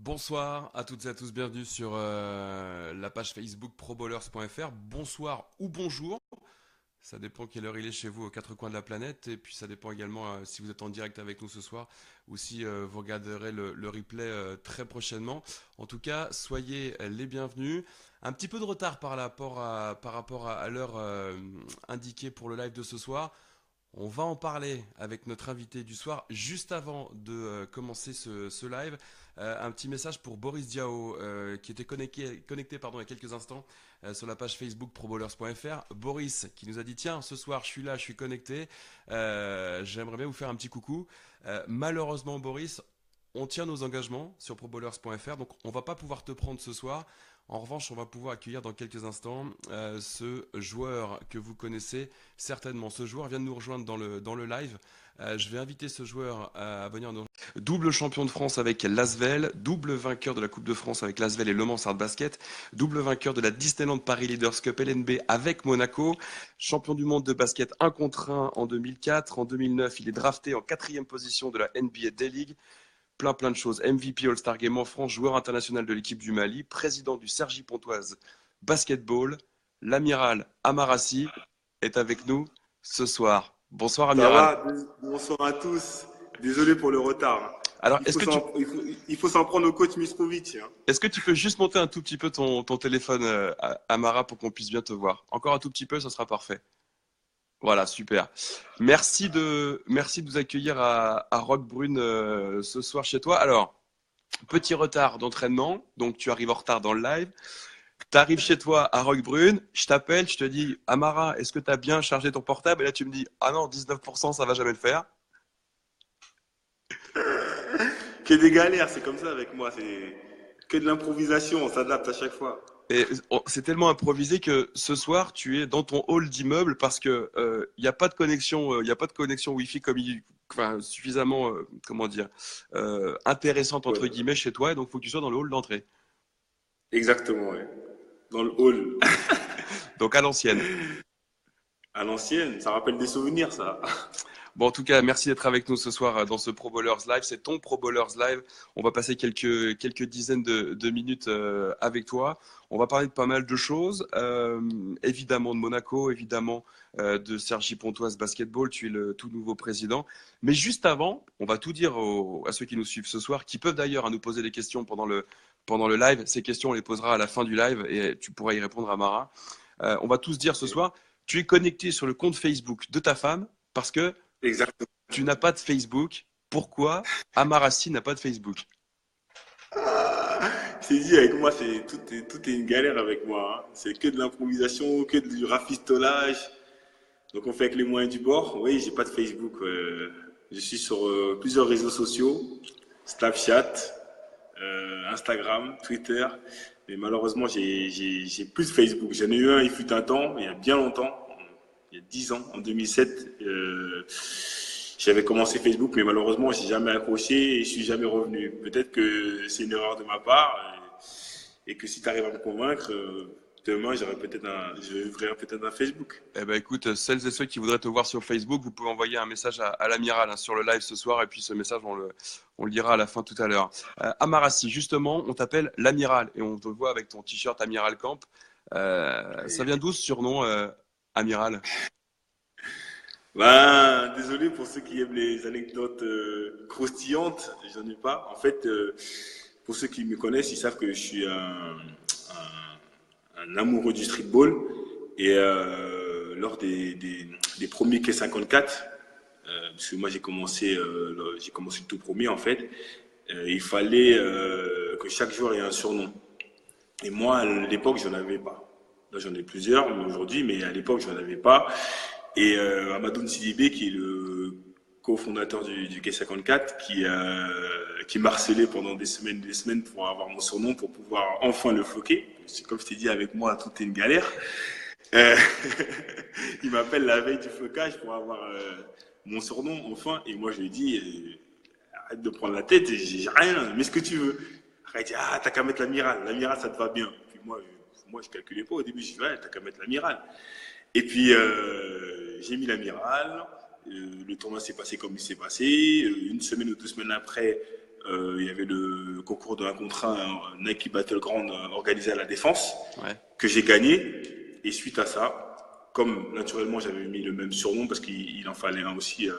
Bonsoir à toutes et à tous, bienvenue sur la page Facebook probowlers.fr. Bonsoir ou bonjour, ça dépend quelle heure il est chez vous aux quatre coins de la planète. Et puis ça dépend également si vous êtes en direct avec nous ce soir ou si vous regarderez le replay très prochainement. En tout cas, soyez les bienvenus. Un petit peu de retard par rapport à l'heure indiquée pour le live de ce soir. On va en parler avec notre invité du soir. Juste avant de commencer ce live, un petit message pour Boris Diao qui était connecté il y a quelques instants sur la page Facebook probowlers.fr. Boris qui nous a dit tiens, ce soir je suis là, je suis connecté, j'aimerais bien vous faire un petit coucou. Malheureusement Boris, on tient nos engagements sur probowlers.fr, donc on va pas pouvoir te prendre ce soir. En revanche, on va pouvoir accueillir dans quelques instants ce joueur que vous connaissez certainement. Ce joueur vient de nous rejoindre dans le live. Je vais inviter ce joueur à venir nous. Double champion de France avec l'Asvel, double vainqueur de la Coupe de France avec l'Asvel et Le Mans Hard Basket, double vainqueur de la Disneyland Paris Leaders Cup LNB avec Monaco, champion du monde de basket 1 contre 1 en 2004. En 2009, il est drafté en 4e position de la NBA D-League. Plein de choses. MVP All-Star Game en France, joueur international de l'équipe du Mali, président du Cergy Pontoise Basketball. L'amiral Amarassi est avec nous ce soir. Bonsoir Ça amiral. va, bonsoir à tous. Désolé pour le retard. Alors, Il faut s'en prendre au coach Miskovic, hein. est-ce que tu peux juste monter un tout petit peu ton téléphone, Amara, pour qu'on puisse bien te voir? Encore un tout petit peu, ça sera parfait. Voilà, super. Merci de nous accueillir à Roquebrune ce soir chez toi. Alors, petit retard d'entraînement, donc tu arrives en retard dans le live. Tu arrives chez toi à Roquebrune, je t'appelle, je te dis Amara, est-ce que tu as bien chargé ton portable? Et là, tu me dis ah non, 19%, ça va jamais le faire. Que des galères, c'est comme ça avec moi. C'est que de l'improvisation, on s'adapte à chaque fois. Et c'est tellement improvisé que ce soir, tu es dans ton hall d'immeuble parce que il n'y a pas de connexion, il y a pas de connexion Wi-Fi enfin, suffisamment, comment dire, intéressante Ouais, entre guillemets chez toi, et donc il faut que tu sois dans le hall d'entrée. exactement, ouais. Dans le hall. Donc à l'ancienne. À l'ancienne, ça rappelle des souvenirs, ça. Bon, en tout cas, merci d'être avec nous ce soir dans ce Pro Bowlers Live. C'est ton Pro Bowlers Live. On va passer quelques dizaines de minutes avec toi. On va parler de pas mal de choses. Évidemment de Monaco, évidemment de Cergy Pontoise Basketball. Tu es le tout nouveau président. Mais juste avant, on va tout dire à ceux qui nous suivent ce soir, qui peuvent d'ailleurs nous poser des questions pendant le live. Ces questions, on les posera à la fin du live et tu pourras y répondre à Mara. On va tous dire ce soir, tu es connecté sur le compte Facebook de ta femme parce que Exactement. tu n'as pas de Facebook. Pourquoi Amarassi n'a pas de Facebook? C'est dit, avec moi, tout est une galère avec moi, hein. C'est que de l'improvisation, que du rafistolage. Donc on fait avec les moyens du bord. Oui, j'ai pas de Facebook. Je suis sur plusieurs réseaux sociaux, Snapchat, Instagram, Twitter. Mais malheureusement, j'ai plus de Facebook. J'en ai eu un, il fut un temps, il y a bien longtemps, il y a 10 ans, en 2007. J'avais commencé Facebook, mais malheureusement, j'ai jamais accroché et je suis jamais revenu. Peut-être que c'est une erreur de ma part et que si tu arrives à me convaincre, demain, je verrai peut-être un Facebook. Eh ben écoute, celles et ceux qui voudraient te voir sur Facebook, vous pouvez envoyer un message à l'amiral sur le live ce soir, et puis ce message, on le lira à la fin tout à l'heure. Amarassi, justement, on t'appelle l'amiral et on te voit avec ton t-shirt Amiral Camp. Ça vient d'où ce surnom, amiral? Ben, désolé pour ceux qui aiment les anecdotes croustillantes, j'en ai pas. En fait, pour ceux qui me connaissent, ils savent que je suis un amoureux du streetball. Et lors des premiers K54, parce que moi j'ai commencé le tout premier en fait, il fallait que chaque joueur ait un surnom. Et moi, à l'époque, j'en avais pas. Là, j'en ai plusieurs aujourd'hui, mais à l'époque, j'en avais pas. Et Amadou Sidibé, qui est le cofondateur du K54, qui m'a harcelé pendant des semaines pour avoir mon surnom, pour pouvoir enfin le floquer. C'est comme je t'ai dit, avec moi, tout est une galère. Euh, il m'appelle la veille du flocage pour avoir mon surnom, enfin. Et moi, je lui ai dit, arrête de prendre la tête, j'ai rien, mets ce que tu veux. Après, il dit, ah, t'as qu'à mettre l'amiral. L'amiral, ça te va bien. Puis moi, je calculais pas au début. Je dis, ouais, t'as qu'à mettre l'amiral. Et puis, j'ai mis l'amiral. Le tournoi s'est passé comme il s'est passé. Une semaine ou 2 semaines après, il y avait le concours de un contre un Nike Battleground organisé à la Défense, Ouais. que j'ai gagné. Et suite à ça, comme naturellement j'avais mis le même surnom parce qu'il en fallait un aussi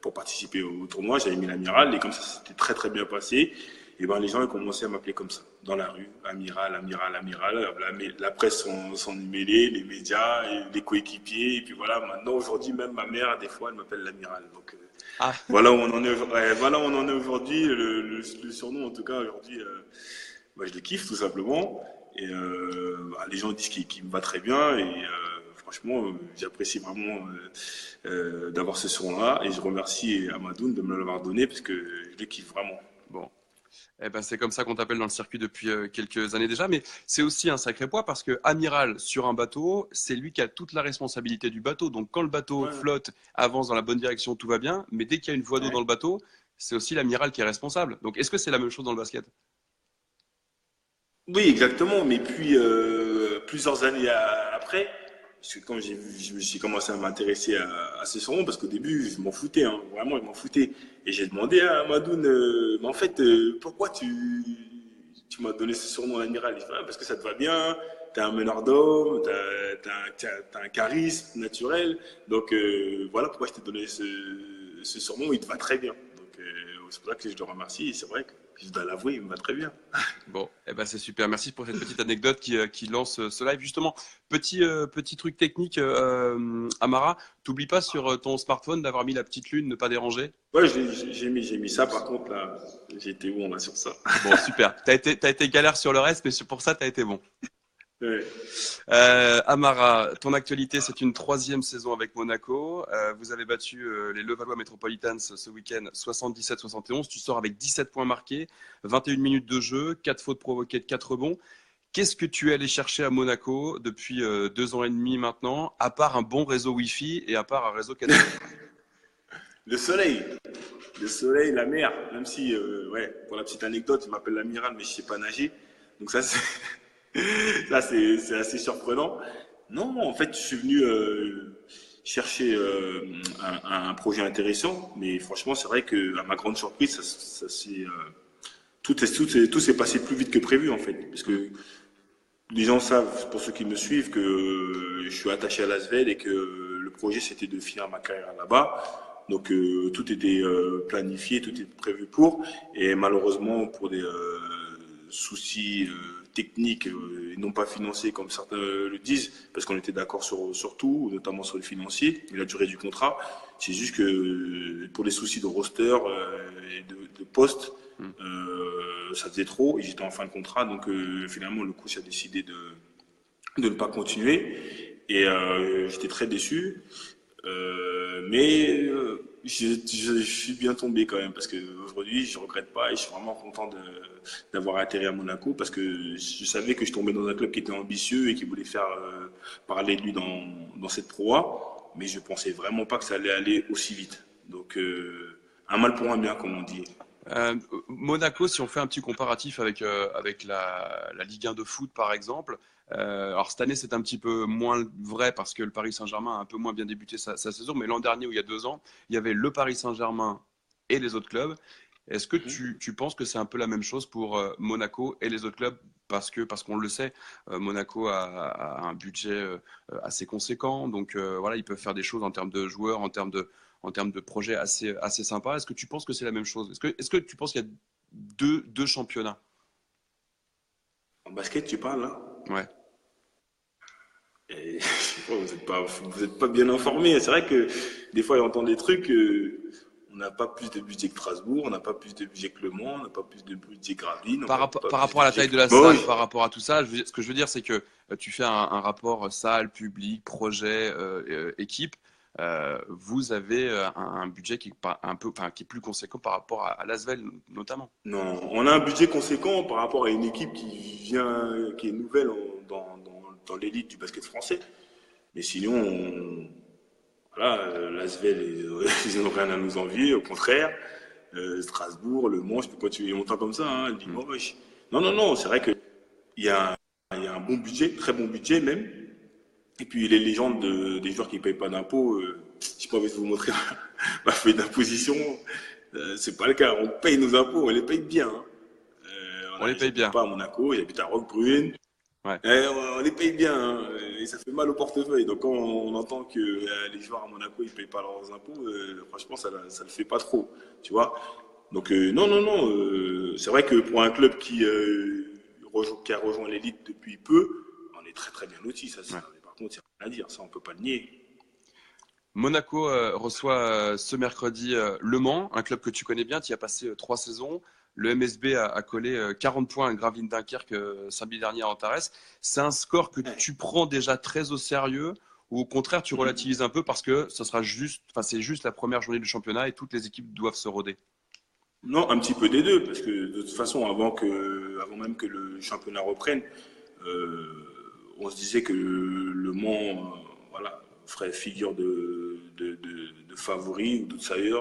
pour participer au tournoi, j'avais mis l'amiral et comme ça s'était très très bien passé. Et ben les gens ont commencé à m'appeler comme ça dans la rue, amiral, amiral, amiral. La presse s'en est mêlée, les médias, et les coéquipiers. Et puis voilà, maintenant aujourd'hui même ma mère des fois elle m'appelle l'amiral. Donc Ah, voilà où on en est. Voilà où on en est aujourd'hui. Le surnom en tout cas aujourd'hui, je le kiffe tout simplement. Et les gens disent qu'il me va très bien et franchement, j'apprécie vraiment d'avoir ce son-là et je remercie Amadoun de me l'avoir donné parce que je le kiffe vraiment. bon. Eh ben, c'est comme ça qu'on t'appelle dans le circuit depuis quelques années déjà, mais c'est aussi un sacré poids parce que amiral sur un bateau, c'est lui qui a toute la responsabilité du bateau. Donc quand le bateau Ouais, flotte, avance dans la bonne direction, tout va bien, mais dès qu'il y a une voie d'eau dans ouais. le bateau, c'est aussi l'amiral qui est responsable. Donc est-ce que c'est la même chose dans le basket? Oui, exactement. Mais puis, plusieurs années après, parce que quand j'ai commencé à m'intéresser à ce surnom, parce qu'au début, je m'en foutais, hein, vraiment, je m'en foutais. Et j'ai demandé à Madoun, mais en fait, pourquoi tu m'as donné ce surnom l'amiral? Il fait, ah, parce que ça te va bien, t'es un meneur d'hommes, t'as un charisme naturel. Donc, voilà pourquoi je t'ai donné ce surnom, il te va très bien. Donc, c'est pour ça que je le remercie. Et c'est vrai que je dois l'avouer, il me va très bien. Bon, eh ben c'est super. Merci pour cette petite anecdote qui lance ce live. Justement, petit truc technique, Amara, t'oublies pas sur ton smartphone d'avoir mis la petite lune, ne pas déranger. Ouais, j'ai mis ça. Par contre, là, j'ai été bon là sur ça. Bon, super. T'as été galère sur le reste, mais pour ça, t'as été bon. Ouais. Amara, ton actualité, c'est une troisième saison avec Monaco. Vous avez battu les Levallois Metropolitans ce week-end 77-71. Tu sors avec 17 points marqués, 21 minutes de jeu, 4 fautes provoquées, 4 rebonds. Qu'est-ce que tu es allé chercher à Monaco depuis 2 ans et demi maintenant, à part un bon réseau Wi-Fi et à part un réseau 4G? Le soleil, le soleil, la mer. Même si, ouais, pour la petite anecdote, il m'appelle l'amiral, mais je sais pas nager. Donc ça, c'est assez surprenant. Non, en fait, je suis venu chercher un projet intéressant, mais franchement, c'est vrai que à ma grande surprise, tout s'est passé plus vite que prévu en fait, parce que les gens savent, pour ceux qui me suivent, que je suis attaché à l'Asvel et que le projet c'était de finir ma carrière là-bas. Donc tout était planifié, tout était prévu pour. Et malheureusement, pour des soucis techniques et non pas financiers comme certains le disent, parce qu'on était d'accord sur tout, notamment sur le financier et la durée du contrat. C'est juste que pour les soucis de roster et de poste, Hmm. ça faisait trop et j'étais en fin de contrat. Donc finalement, le coach a décidé de ne pas continuer. Et j'étais très déçu. Mais je suis bien tombé quand même parce qu'aujourd'hui, je ne regrette pas et je suis vraiment content d'avoir atterri à Monaco parce que je savais que je tombais dans un club qui était ambitieux et qui voulait faire parler de lui dans cette proie. Mais je ne pensais vraiment pas que ça allait aller aussi vite. Donc, un mal pour un bien, comme on dit. Monaco, si on fait un petit comparatif avec la Ligue 1 de foot, par exemple, alors cette année c'est un petit peu moins vrai parce que le Paris Saint-Germain a un peu moins bien débuté sa saison, mais l'an dernier, ou il y a 2 ans, il y avait le Paris Saint-Germain et les autres clubs. Est-ce que tu penses que c'est un peu la même chose pour Monaco et les autres clubs? Parce qu'on le sait, Monaco a un budget assez conséquent, donc voilà, ils peuvent faire des choses en termes de joueurs, en termes de projets assez sympas. Est-ce que tu penses que c'est la même chose? Est-ce que tu penses qu'il y a deux championnats? En basket, tu parles là. Ouais. Et, vous êtes pas bien informé. C'est vrai que des fois, on entend des trucs. On n'a pas plus de budget que Strasbourg, on n'a pas plus de budget que Le Mans, on n'a pas plus de budget que Gravelines, on n'a pas Par plus rapport de à la budget taille que de la salle, Limoges. par rapport à tout ça, ce que je veux dire, c'est que tu fais un rapport salle, public, projet, équipe. Vous avez un budget qui est un peu, enfin, qui est plus conséquent par rapport à l'Asvel notamment. Non, on a un budget conséquent par rapport à une équipe qui est nouvelle dans l'élite du basket français. Mais sinon, voilà, l'Asvel, ils n'ont rien à nous envier, au contraire. Strasbourg, Le Mans, je peux continuer longtemps comme ça, hein, Hmm. Limoges. Non, non, non, c'est vrai qu'il y a, il y a un bon budget, très bon budget même. Et puis les légendes des joueurs qui ne payent pas d'impôts, j'ai pas envie de vous montrer ma feuille d'imposition. C'est pas le cas. On paye nos impôts, on les paye bien. Hein. On les paye J'habite bien. pas à Monaco, j'habite à Roquebrune. Ouais. On les paye bien, hein, et ça fait mal au portefeuille. Donc quand on entend que les joueurs à Monaco ils payent pas leurs impôts, franchement ça le fait pas trop, tu vois. Donc non non non, c'est vrai que pour un club qui a rejoint l'élite depuis peu, on est très très bien loti. Ça, Ouais. par contre, c'est rien à dire, ça on peut pas le nier. Monaco reçoit ce mercredi Le Mans, un club que tu connais bien, tu y as passé 3 saisons. Le MSB a collé 40 points à Gravelines Dunkerque samedi dernier à Antares. C'est un score que Ouais. tu prends déjà très au sérieux ou au contraire tu relativises un peu parce que ça sera juste, enfin, c'est juste la première journée du championnat et toutes les équipes doivent se roder. Non, un petit peu des deux, parce que de toute façon, avant même que le championnat reprenne, euh, on se disait que le Mans, voilà, ferait figure de favori ou d'outsider,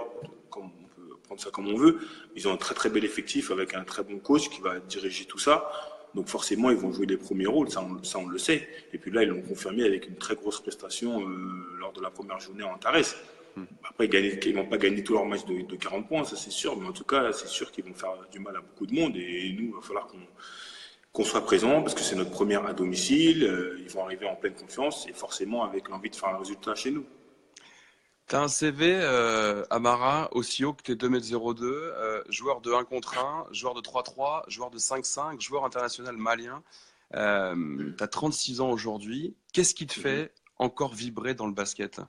comme on peut prendre ça comme on veut. Ils ont un très très bel effectif avec un très bon coach qui va diriger tout ça. Donc forcément, ils vont jouer les premiers rôles, ça on le sait. Et puis là, ils l'ont confirmé avec une très grosse prestation lors de la première journée en Antares. Hmm. Après, ils vont pas gagner tous leurs matchs de 40 points, ça c'est sûr, mais en tout cas, c'est sûr qu'ils vont faire du mal à beaucoup de monde et nous, il va falloir qu'on soit présent parce que c'est notre première à domicile. Ils vont arriver en pleine confiance et forcément avec l'envie de faire un résultat chez nous. T'as un CV, Amara, aussi haut que tes 2,02 m, joueur de 1 contre 1, joueur de 3-3, joueur de 5-5, joueur international malien. Tu as 36 ans aujourd'hui. Qu'est-ce qui te Mhm. fait encore vibrer dans le basket?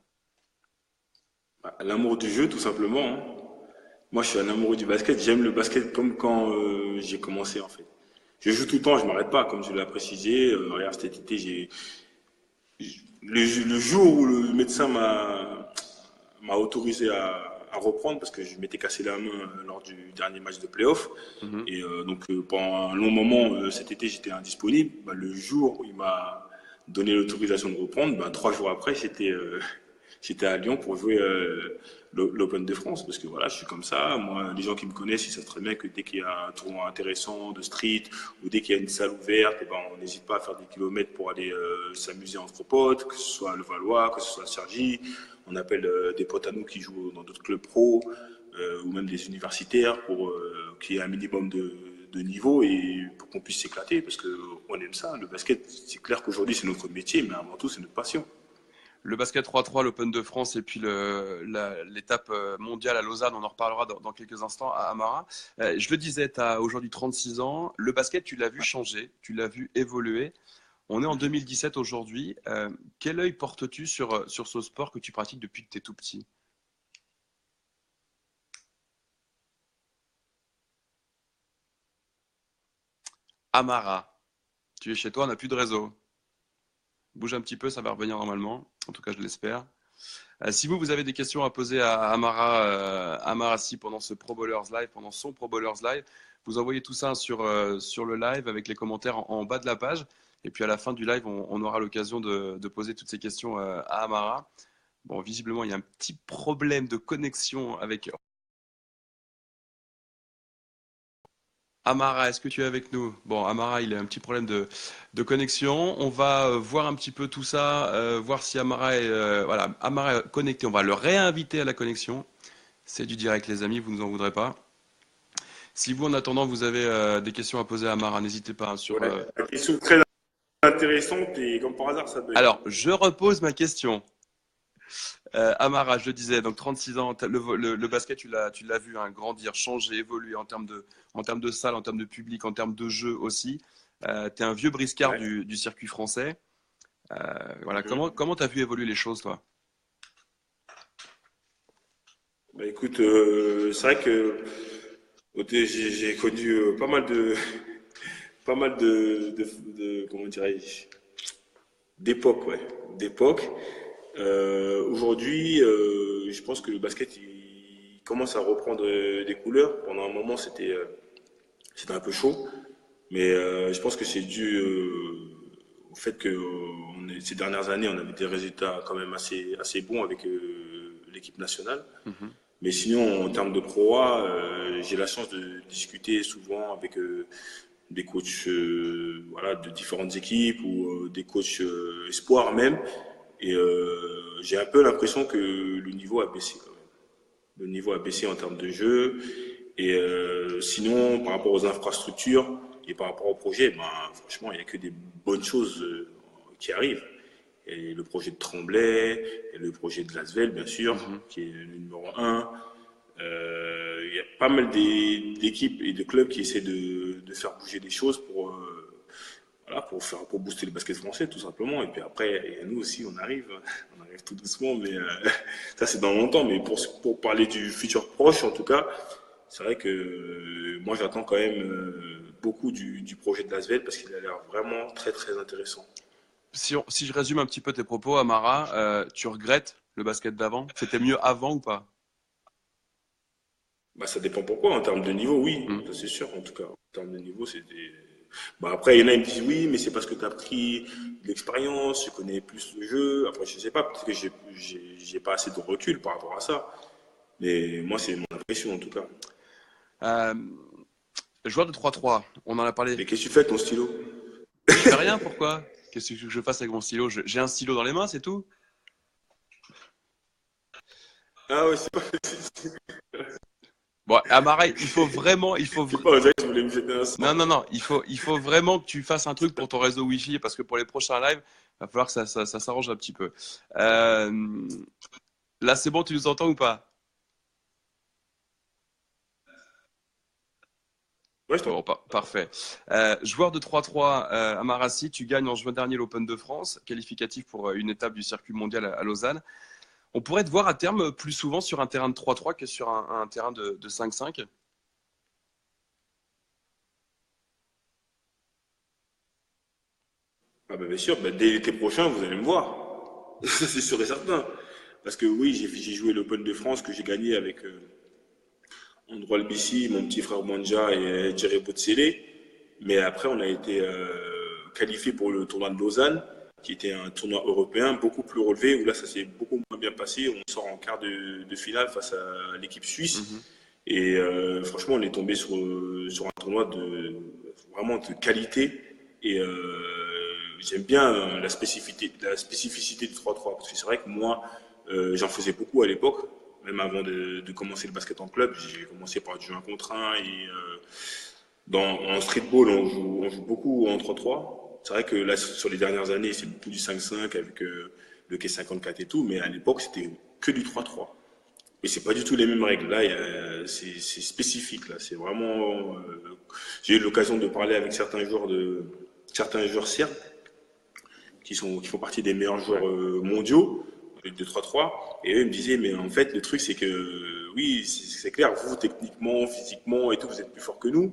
Bah, l'amour du jeu, tout simplement. Hein. Moi, je suis un amoureux du basket. J'aime le basket comme quand j'ai commencé, en fait. Je joue tout le temps, je m'arrête pas, comme je l'ai précisé. Regarde, cet été, le jour où le médecin m'a autorisé à reprendre parce que je m'étais cassé la main lors du dernier match de playoff. Mhm. Et donc pendant un long moment cet été j'étais indisponible. Bah, le jour où il m'a donné l'autorisation de reprendre, bah, 3 jours après j'étais à Lyon pour jouer l'Open de France parce que voilà, je suis comme ça. Moi, les gens qui me connaissent, ils savent très bien que dès qu'il y a un tournoi intéressant de street ou dès qu'il y a une salle ouverte, eh ben, on n'hésite pas à faire des kilomètres pour aller s'amuser entre potes, que ce soit le Valois, que ce soit Sergi. On appelle des potes à nous qui jouent dans d'autres clubs pro ou même des universitaires pour qu'il y ait un minimum de niveau et pour qu'on puisse s'éclater parce qu'on aime ça. Le basket, c'est clair qu'aujourd'hui c'est notre métier, mais avant tout c'est notre passion. Le basket 3-3, l'Open de France et puis l'étape mondiale à Lausanne, on en reparlera dans quelques instants à Amara. Je le disais, tu as aujourd'hui 36 ans. Le basket, tu l'as vu changer, tu l'as vu évoluer. On est en 2017 aujourd'hui. Quel œil portes-tu sur ce sport que tu pratiques depuis que tu es tout petit? Amara, tu es chez toi, on n'a plus de réseau. Bouge un petit peu, ça va revenir normalement. En tout cas, je l'espère. Si vous avez des questions à poser à Amara, Amarassi pendant ce Pro Bowlers Live, pendant son Pro Bowlers Live, vous envoyez tout ça sur le live avec les commentaires en bas de la page. Et puis à la fin du live, on aura l'occasion de poser toutes ces questions à Amara. Bon, visiblement, il y a un petit problème de connexion avec Amara. Est-ce que tu es avec nous? Bon, Amara, il a un petit problème de connexion. On va voir un petit peu tout ça, voir si Amara est, voilà, Amara est connecté. On va le réinviter à la connexion. C'est du direct, les amis, vous ne nous en voudrez pas. Si vous, en attendant, vous avez des questions à poser à Amara, n'hésitez pas, hein, Ouais, la question très intéressante et comme par hasard ça bug. Alors, je repose ma question. Amara, je le disais, donc 36 ans, le basket, tu l'as vu hein, grandir, changer, évoluer en termes de salle, en termes de public, en termes de jeu aussi. Tu es un vieux briscard Ouais. du circuit français. Voilà, Mhm. comment tu as vu évoluer les choses, toi? Bah écoute, c'est vrai que j'ai connu pas mal comment dirais-je, d'époques, ouais, d'époques. Aujourd'hui, je pense que le basket il commence à reprendre des couleurs. Pendant un moment, c'était un peu chaud, mais je pense que c'est dû au fait que ces dernières années, on avait des résultats quand même assez bons avec l'équipe nationale. Mhm. Mais sinon, en termes de pro-A, j'ai la chance de discuter souvent avec des coachs voilà, de différentes équipes ou des coachs espoirs même. Et j'ai un peu l'impression que le niveau a baissé quand même. Le niveau a baissé en termes de jeu. Et sinon, par rapport aux infrastructures et par rapport au projet, ben, franchement, il n'y a que des bonnes choses qui arrivent. Et le projet de Tremblay, et le projet de Lasvel, bien sûr, Mhm. qui est le numéro un. Il y a pas mal d'équipes et de clubs qui essaient de faire bouger des choses voilà, pour booster le basket français, tout simplement. Et puis après, et nous aussi, on arrive tout doucement, mais ça, c'est dans longtemps. Mais pour parler du futur proche, en tout cas, c'est vrai que moi, j'attends quand même beaucoup du projet de Lasvel parce qu'il a l'air vraiment très, très intéressant. Si je résume un petit peu tes propos, Amara, tu regrettes le basket d'avant? C'était mieux avant ou pas? Bah, ça dépend pourquoi. En termes de niveau, oui, Hmm. ça c'est sûr, en tout cas. En termes de niveau, c'était. Bah, après, il y en a qui me disent oui, mais c'est parce que tu as pris de l'expérience, tu connais plus le jeu. Après, je sais pas, peut-être que j'ai pas assez de recul par rapport à ça. Mais moi, c'est mon impression, en tout cas. Euh, Joueur de 3-3, on en a parlé. Mais qu'est-ce que tu fais avec ton stylo? Je fais rien, pourquoi? Qu'est-ce que je fasse avec mon stylo? J'ai un stylo dans les mains, c'est tout? Ah ouais, c'est pas, Bon, Amara, il faut, c'est pas vrai que je voulais me jeter un non, sang. non, non, il faut vraiment que tu fasses un truc pour ton réseau Wi-Fi parce que pour les prochains lives, il va falloir que ça s'arrange un petit peu. Euh, Là, c'est bon, tu nous entends ou pas? Ouais, je Bon, t'entends. parfait. Joueur de 3-3 à Marassi, tu gagnes en juin dernier l'Open de France, qualificatif pour une étape du circuit mondial à Lausanne. On pourrait te voir à terme plus souvent sur un terrain de 3-3 que sur un terrain de 5-5. Ah bah bien sûr, bah, dès l'été prochain, vous allez me voir. Ça, c'est sûr et certain. Parce que oui, j'ai joué l'Open de France que j'ai gagné avec Andro Albissi, mon petit frère Mwanja et Jerry Botsele. Mais après, on a été qualifié pour le tournoi de Lausanne, qui était un tournoi européen beaucoup plus relevé, où là, ça s'est beaucoup moins bien passé. On sort en quart de finale face à l'équipe suisse. Mhm. Et franchement, on est tombé sur un tournoi vraiment de qualité. Et j'aime bien la spécificité du 3-3. Parce que c'est vrai que moi, j'en faisais beaucoup à l'époque. Même avant de commencer le basket en club, j'ai commencé par du 1 contre 1 et en streetball, on joue beaucoup en 3-3. C'est vrai que là, sur les dernières années, c'est beaucoup du 5-5 avec le K54 et tout, mais à l'époque, c'était que du 3-3. Et c'est pas du tout les mêmes règles. Là, c'est spécifique. Là, c'est vraiment. J'ai eu l'occasion de parler avec certains joueurs serbes qui font partie des meilleurs Ouais. joueurs mondiaux de 3-3. Et eux, ils me disaient, mais en fait, le truc, c'est que oui, c'est clair, vous, techniquement, physiquement et tout, vous êtes plus fort que nous,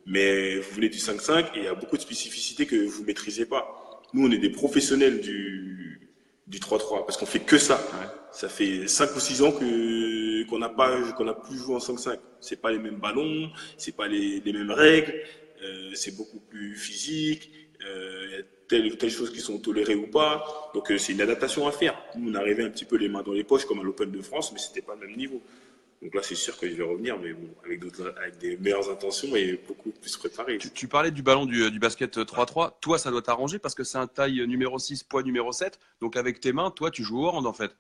mais vous venez du 5-5 et il y a beaucoup de spécificités que vous maîtrisez pas. Nous, on est des professionnels du 3-3 parce qu'on fait que ça. Ouais. Ça fait 5 ou 6 ans qu'on n'a plus joué en 5-5. C'est pas les mêmes ballons, c'est pas les mêmes règles, c'est beaucoup plus physique. Il y a telle ou telle chose qui sont tolérées ou pas. Donc c'est une adaptation à faire. Nous, on arrivait un petit peu les mains dans les poches comme à l'Open de France, mais c'était pas le même niveau. Donc là, c'est sûr que je vais revenir, mais bon, avec des meilleures intentions et beaucoup plus préparé. Tu parlais du ballon du basket 3-3. Toi, ça doit t'arranger parce que c'est un taille numéro 6, poids numéro 7. Donc avec tes mains, toi, tu joues au hand en fait.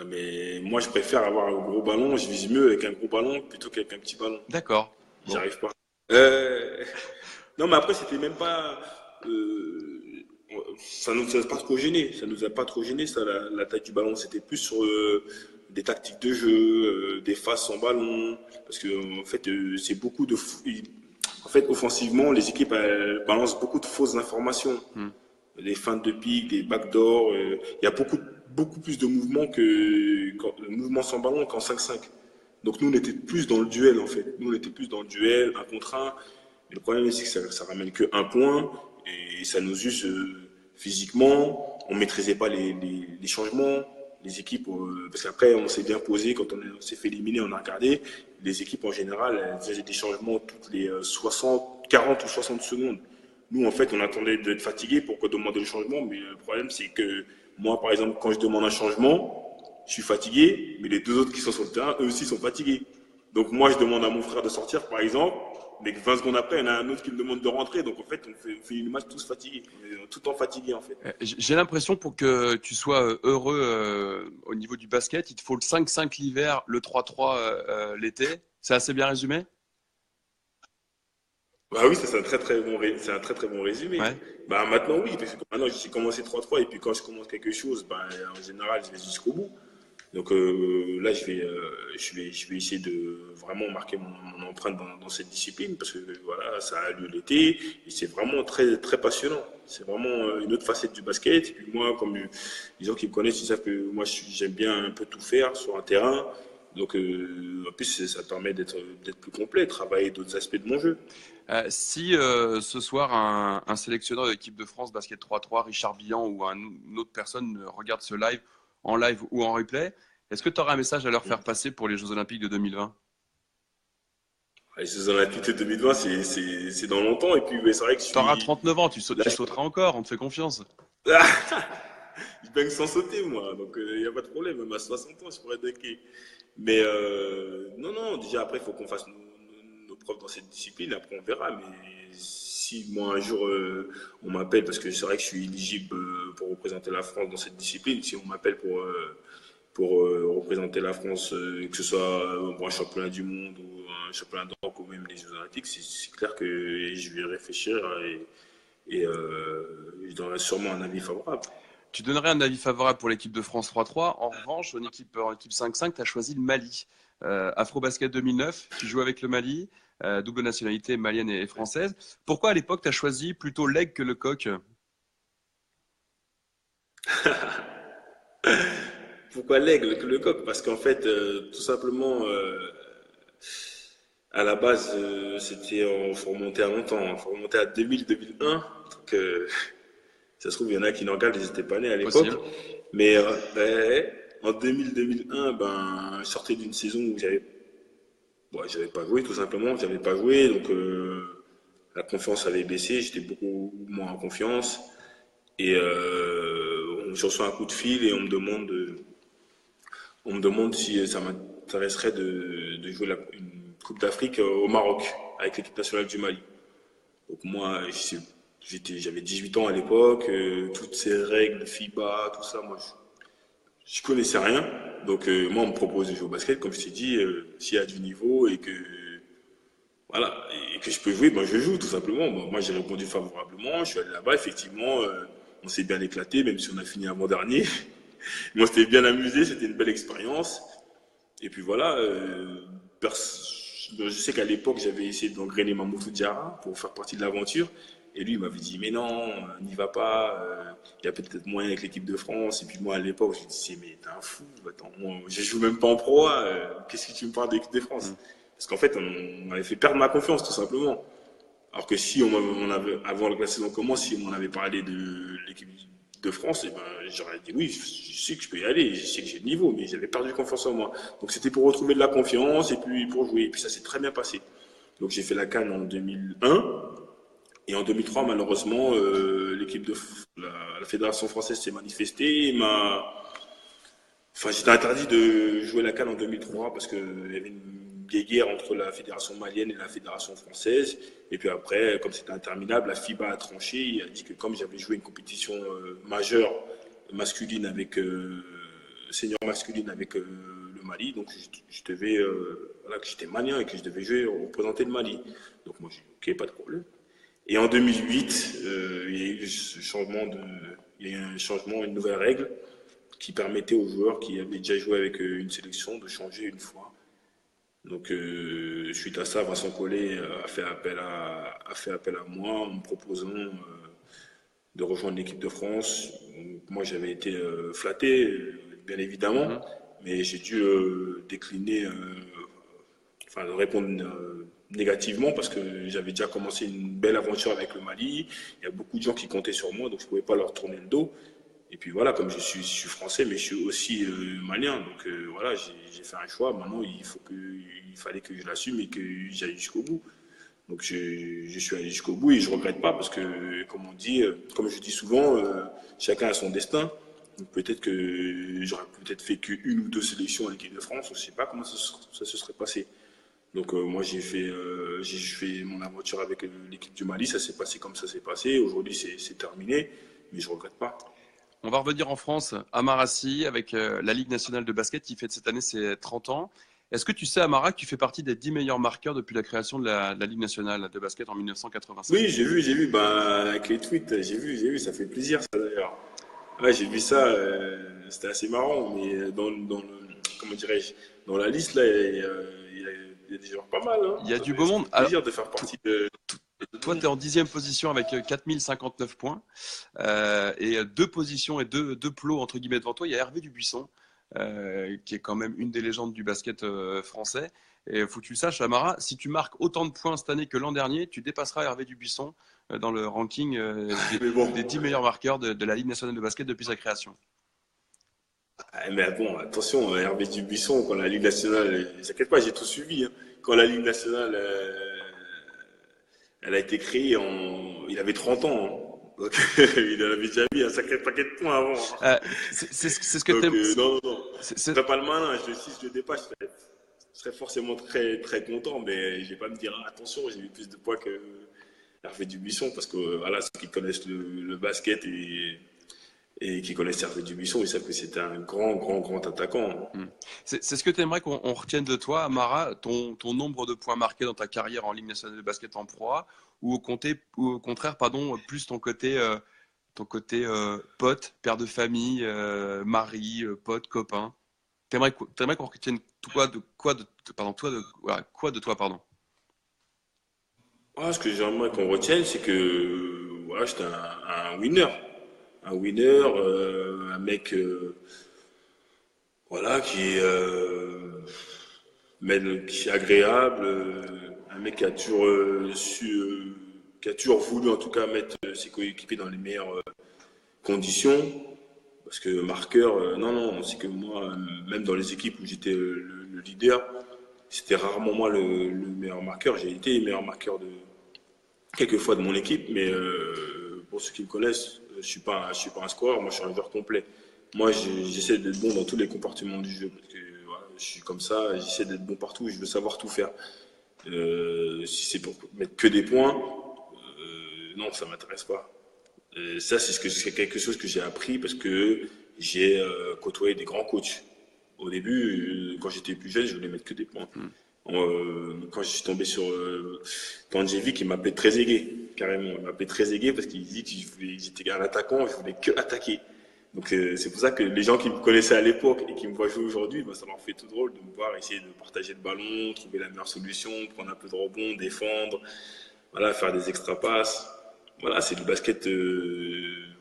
Mais moi, je préfère avoir un gros ballon. Je vise mieux avec un gros ballon plutôt qu'avec un petit ballon. D'accord. Bon. J'arrive pas. Euh, Non, mais après, c'était même pas. Ça nous a pas trop gêné. Ça nous a pas trop gêné, ça, la taille du ballon. C'était plus sur des tactiques de jeu, des phases sans ballon. Parce que, en fait, c'est beaucoup de. En fait, offensivement, les équipes elles balancent beaucoup de fausses informations. Hmm. Des feintes de pique, des backdoors. Il y a beaucoup plus de mouvements de mouvements sans ballon qu'en 5-5. Donc nous, on était plus dans le duel, en fait. Nous, on était plus dans le duel, un contre un. Mais le problème, c'est que ça ramène que un point et ça nous use physiquement. On maîtrisait pas les changements. Les équipes, parce qu'après, on s'est bien posé, quand on s'est fait éliminer, on a regardé. Les équipes, en général, elles faisaient des changements toutes les 60, 40 ou 60 secondes. Nous, en fait, on attendait d'être fatigué pour demander le changement, mais le problème, c'est que moi, par exemple, quand je demande un changement, je suis fatigué, mais les deux autres qui sont sur le terrain, eux aussi sont fatigués. Donc moi, je demande à mon frère de sortir, par exemple, mais 20 secondes après, il y en a un autre qui me demande de rentrer. Donc en fait, on fait une match tous fatigués, tout le temps fatigués en fait. J'ai l'impression pour que tu sois heureux au niveau du basket, il te faut le 5-5 l'hiver, le 3-3 l'été. C'est assez bien résumé? Bah oui, ça, c'est un très très bon, c'est un très très bon résumé. Ouais. Bah maintenant oui, parce que maintenant j'ai commencé 3-3 et puis quand je commence quelque chose, bah, en général je vais jusqu'au bout. Donc là je vais essayer de vraiment marquer mon empreinte dans cette discipline parce que voilà, ça a lieu l'été et c'est vraiment très très passionnant. C'est vraiment une autre facette du basket. Et puis moi, comme les gens qui me connaissent, ils savent que moi j'aime bien un peu tout faire sur un terrain. Donc en plus ça permet d'être plus complet, travailler d'autres aspects de mon jeu. Si ce soir un sélectionneur de l'équipe de France basket 3-3, Richard Billan ou une autre personne regarde ce live en live ou en replay, est-ce que tu auras un message à leur faire passer pour les Jeux Olympiques de 2020? Les Jeux Olympiques de 2020, c'est dans longtemps. Et puis, ouais, c'est vrai que je Tu auras suis. 39 ans, Là, tu sauteras encore, on te fait confiance. je baigne sans sauter, moi. Donc, il n'y a pas de problème. Même à 60 ans, je pourrais dunker. Mais non, non, déjà, après, il faut qu'on fasse nos preuves dans cette discipline. Après, on verra. Mais si moi, un jour, on m'appelle, parce que c'est vrai que je suis éligible pour représenter la France dans cette discipline, si on m'appelle pour représenter la France, que ce soit pour un championnat du monde ou un championnat d'Europe ou même les Jeux Olympiques, c'est clair que je vais réfléchir et je donnerai sûrement un avis favorable. Tu donnerais un avis favorable pour l'équipe de France 3-3. En revanche, en équipe 5-5, tu as choisi le Mali. Afrobasket 2009, tu joues avec le Mali, double nationalité malienne et française. Pourquoi à l'époque tu as choisi plutôt l'aigle que le coq? Pourquoi l'aigle que le coq? Parce qu'en fait, tout simplement, à la base, faut remonter à longtemps. Il faut remonter à 2000-2001. Donc, ça se trouve, il y en a qui n'en regardent, ils n'étaient pas nés à l'époque. Possible. Mais en 2000-2001, ben, je sortais d'une saison où j'avais pas joué, tout simplement. J'avais pas joué, donc la confiance avait baissé. J'étais beaucoup moins en confiance. Et je reçois un coup de fil et on me demande si ça m'intéresserait de jouer une Coupe d'Afrique au Maroc avec l'équipe nationale du Mali. Donc moi, j'avais 18 ans à l'époque, toutes ces règles, FIBA, tout ça, moi, je connaissais rien. Donc moi, on me propose de jouer au basket, comme je t'ai dit, s'il y a du niveau et que voilà, et que je peux jouer, ben je joue tout simplement. Bon, moi, j'ai répondu favorablement. Je suis allé là-bas, effectivement, on s'est bien éclaté, même si on a fini avant-dernier. Moi, c'était bien amusé, c'était une belle expérience. Et puis voilà, je sais qu'à l'époque, j'avais essayé d'engrainer Mamoudou Diarra pour faire partie de l'aventure. Et lui, il m'avait dit, mais non, n'y va pas, il y a peut-être moyen avec l'équipe de France. Et puis moi, à l'époque, je lui disais, mais t'es un fou, attends, moi, je joue même pas en pro A, qu'est-ce que tu me parles d'équipe de France? Parce qu'en fait, on m'avait fait perdre ma confiance, tout simplement. Alors que si avant que la saison commence, si on m'en avait parlé de l'équipe de France, eh ben, j'aurais dit oui, je sais que je peux y aller, je sais que j'ai le niveau, mais j'avais perdu confiance en moi. Donc c'était pour retrouver de la confiance et puis pour jouer. Et puis ça s'est très bien passé. Donc j'ai fait la CAN en 2001 et en 2003, malheureusement, la fédération française s'est manifestée et j'étais interdit de jouer la CAN en 2003 parce qu'il y avait une guerre entre la fédération malienne et la fédération française. Et puis après, comme c'était interminable, la FIBA a tranché et a dit que comme j'avais joué une compétition majeure masculine senior masculine avec le Mali, donc je devais, voilà, que j'étais malien et que je devais jouer représenter le Mali. Donc moi, j'ai dit, ok, pas de problème. Et en 2008, il y a eu un changement, une nouvelle règle qui permettait aux joueurs qui avaient déjà joué avec une sélection de changer une fois. Donc, suite à ça, Vincent Collet a fait appel à moi en me proposant de rejoindre l'équipe de France. Moi, j'avais été flatté, bien évidemment, Mhm. mais j'ai dû décliner, enfin, de répondre négativement parce que j'avais déjà commencé une belle aventure avec le Mali. Il y a beaucoup de gens qui comptaient sur moi, donc je ne pouvais pas leur tourner le dos. Et puis voilà, comme je suis français, mais je suis aussi malien. Donc voilà, j'ai fait un choix. Maintenant, il fallait que je l'assume et que j'aille jusqu'au bout. Donc je suis allé jusqu'au bout et je ne regrette pas parce que, comme je dis souvent, chacun a son destin. Donc peut-être que j'aurais peut-être fait qu'une ou deux sélections à l'équipe de France. Je ne sais pas comment ça se serait passé. Donc moi j'ai fait mon aventure avec l'équipe du Mali, ça s'est passé comme ça s'est passé. Aujourd'hui c'est terminé, mais je regrette pas. On va revenir en France à Marassi avec la Ligue nationale de basket qui fête cette année ses 30 ans. Est-ce que tu sais, Amara, que tu fais partie des 10 meilleurs marqueurs depuis la création de la Ligue nationale de basket en 1987? Oui, j'ai vu, bah, avec les tweets, j'ai vu, ça fait plaisir ça d'ailleurs. Ouais, j'ai vu ça, c'était assez marrant, mais dans le, comment dirais-je, dans la liste là, il y a des joueurs pas mal, hein. Il y a du beau Ça monde. fait Alors, plaisir de faire to- partie de. toi, tu es en 10e position avec 4059 points. Et deux positions et deux plots, entre guillemets, devant toi. Il y a Hervé Dubuisson, qui est quand même une des légendes du basket français. Et il faut que tu le saches, Amara, si tu marques autant de points cette année que l'an dernier, tu dépasseras Hervé Dubuisson dans le ranking Mais bon, des 10 meilleurs marqueurs de la Ligue nationale de basket depuis sa création. mais bon, attention, Hervé Dubuisson, quand la Ligue nationale, t'inquiète pas, j'ai tout suivi, hein. Quand la Ligue nationale, elle a été créée il avait 30 ans, hein. Donc, il avait déjà mis un sacré paquet de points avant, hein. Euh, c'est ce que Donc, t'aimes. non, non, non. c'est- Je c'est- ferais pas le malin. Si je le dépasse, je serais forcément très, très content, mais je vais pas me dire, ah, attention, j'ai eu plus de points que Hervé Dubuisson, parce que voilà, ceux qui connaissent le basket et qui connaissent Hervé Dubuisson, ils savent que c'était un grand, grand, grand attaquant. Hmm. C'est ce que tu aimerais qu'on retienne de toi, Amara, ton nombre de points marqués dans ta carrière en Ligue nationale de basket en proie, ou au contraire, pardon, plus ton côté pote, père de famille, mari, pote, copain. T'aimerais qu'on retienne quoi de toi, pardon. Ah, ce que j'aimerais qu'on retienne, c'est que voilà, j'étais un winner. Un winner, un mec voilà, qui est agréable, un mec qui a toujours qui a toujours voulu en tout cas mettre ses coéquipiers dans les meilleures conditions. Parce que marqueur, non, non, c'est que moi, même dans les équipes où j'étais le leader, c'était rarement moi le meilleur marqueur. J'ai été le meilleur marqueur de quelques fois de mon équipe, mais pour ceux qui me connaissent, je suis pas un scoreur, moi je suis un joueur complet. Moi, j'essaie d'être bon dans tous les compartiments du jeu, parce que voilà, je suis comme ça, j'essaie d'être bon partout, je veux savoir tout faire. Si c'est pour mettre que des points, non, ça m'intéresse pas. Ça, c'est quelque chose que j'ai appris parce que j'ai côtoyé des grands coachs. Au début, quand j'étais plus jeune, je voulais mettre que des points. Hmm. Quand je suis tombé sur Panjevic, il m'appelait très aigué, carrément. Il m'appelait très aigué parce qu'il dit que j'étais un attaquant, je voulais que attaquer. Donc c'est pour ça que les gens qui me connaissaient à l'époque et qui me voient jouer aujourd'hui, bah, ça leur fait tout drôle de me voir essayer de partager le ballon, trouver la meilleure solution, prendre un peu de rebond, défendre, voilà, faire des extra passes. Voilà, c'est du basket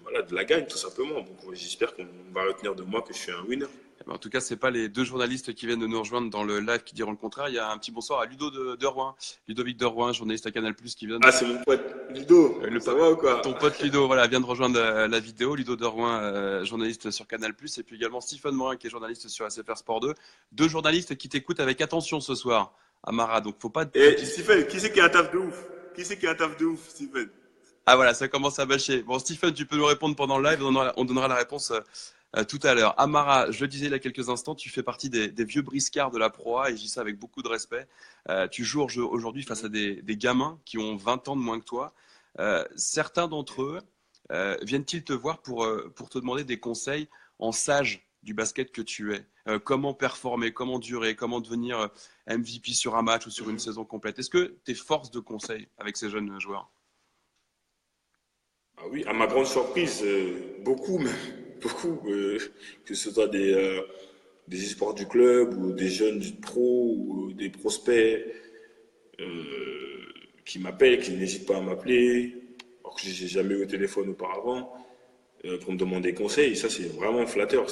voilà, de la gagne tout simplement. Donc j'espère qu'on va retenir de moi que je suis un winner. Eh ben, en tout cas, c'est pas les deux journalistes qui viennent de nous rejoindre dans le live qui diront le contraire. Il y a un petit bonsoir à de Rouen, Ludovic de Rouen, journaliste à Canal+, qui vient de, Ah, c'est mon pote Ludo, le, ça va ou quoi? ton pote Ludo, voilà, vient de rejoindre la vidéo. Ludo de Rouen, journaliste sur Canal+, et puis également Stephen Morin, qui est journaliste sur SFR Sport 2. Deux journalistes qui t'écoutent avec attention ce soir, Amara. Donc, faut pas te Et dis- Stephen, qui c'est qui a un taf de ouf? Qui c'est qui a un taf de ouf, Stephen? Ah voilà, ça commence à bâcher. Bon, Stephen, tu peux nous répondre pendant le live. On donnera la réponse tout à l'heure. Amara, je le disais il y a quelques instants, tu fais partie des vieux briscards de la proie, et je dis ça avec beaucoup de respect. Tu joues aujourd'hui face à des gamins qui ont 20 ans de moins que toi. Certains d'entre eux viennent-ils te voir pour te demander des conseils en sage du basket que tu es? Comment performer, comment durer, comment devenir MVP sur un match ou sur une saison complète? Est-ce que tu es force de conseil avec ces jeunes joueurs? Ah oui, à ma grande surprise, beaucoup même, beaucoup, que ce soit des espoirs du club ou des jeunes du pro ou des prospects qui m'appellent, qui n'hésitent pas à m'appeler, alors que je les ai jamais eu au téléphone auparavant, pour me demander conseil. Et ça, c'est vraiment flatteur.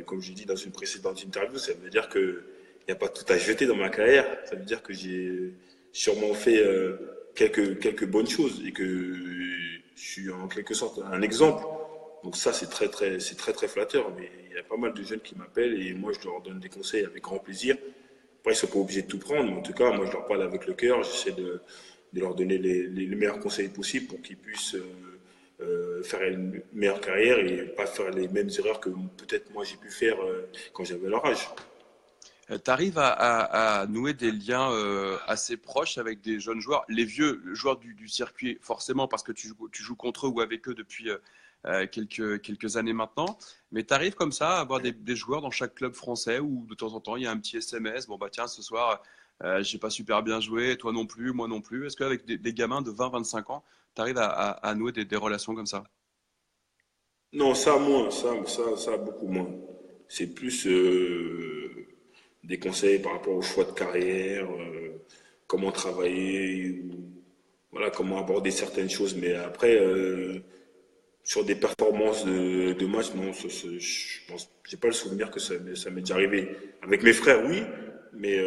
Comme j'ai dit dans une précédente interview, ça veut dire que il n'y a pas tout à jeter dans ma carrière. Ça veut dire que j'ai sûrement fait quelques bonnes choses et que je suis en quelque sorte un exemple. Donc ça, c'est très, très flatteur. Mais il y a pas mal de jeunes qui m'appellent et moi, je leur donne des conseils avec grand plaisir. Après, ils ne sont pas obligés de tout prendre, mais en tout cas, moi, je leur parle avec le cœur. J'essaie de leur donner les meilleurs conseils possibles pour qu'ils puissent faire une meilleure carrière et pas faire les mêmes erreurs que peut-être moi j'ai pu faire quand j'avais leur âge. Tu arrives à nouer des liens assez proches avec des jeunes joueurs, les vieux joueurs du circuit, forcément, parce que tu joues contre eux ou avec eux depuis quelques années maintenant. Mais tu arrives comme ça à avoir des joueurs dans chaque club français où de temps en temps il y a un petit SMS. Bon, bah tiens, ce soir, j'ai pas super bien joué, toi non plus, moi non plus. Est-ce qu'avec des gamins de 20-25 ans, tu arrives à nouer des relations comme ça? Non, ça moins, ça beaucoup moins. C'est plus des conseils par rapport au choix de carrière, comment travailler, ou, voilà, comment aborder certaines choses. Mais après, sur des performances de match, non, je pense, j'ai pas le souvenir que ça m'est déjà arrivé. Avec mes frères, oui, mais